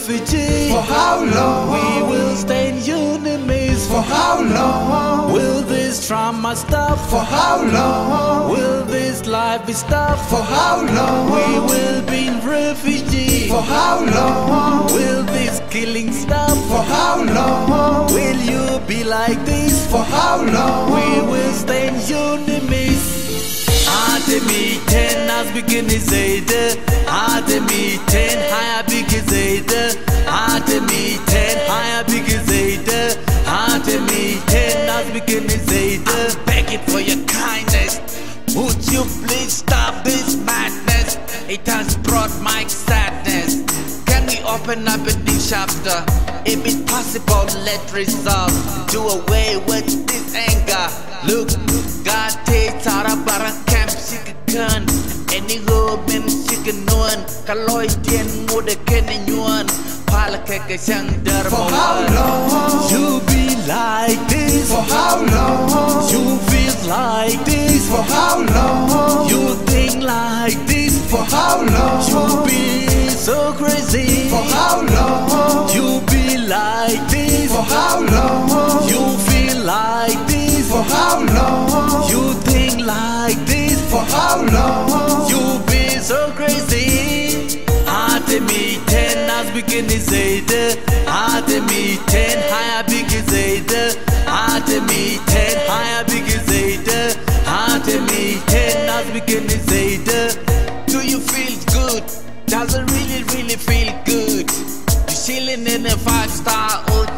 refugee? For how long? We will stay enemies. For how long? Will this trauma stop? For how long? Will this life be stopped? For how long? We will be refugees. For how long? Will this killing stop? For how long? Will you be like this? For how long? We will stay enemies. Ademiten az beginnizeydi. Ademiten haya bigizeydi. Ademiten haya bigizeydi. Ademiten az beginnizeydi. I'm begging for your kindness. Would you please stop this madness? It has brought my sadness. Can we open up a new chapter? If it's possible, let's resolve. Do away with this anger. Look, God takes out a barang camp, she can. Any woman, she can know. Kaloi tien muda kena nyuan. Pala keke sang dermawan. For how long? You be like this. For how long? You feel like this. For how long? You think like this. For how long? You be so crazy. For how long? You be like this. For how long? You feel like this. For how long? You think like this. For how long? You be so crazy. Ademiten az beginnizeydi. Ademiten haya bigizeydi. Ademiten haya bigizeydi. Ademiten az beginnizeydi. Do you feel good? Does it really feel good? You're chilling in a 5-star hotel.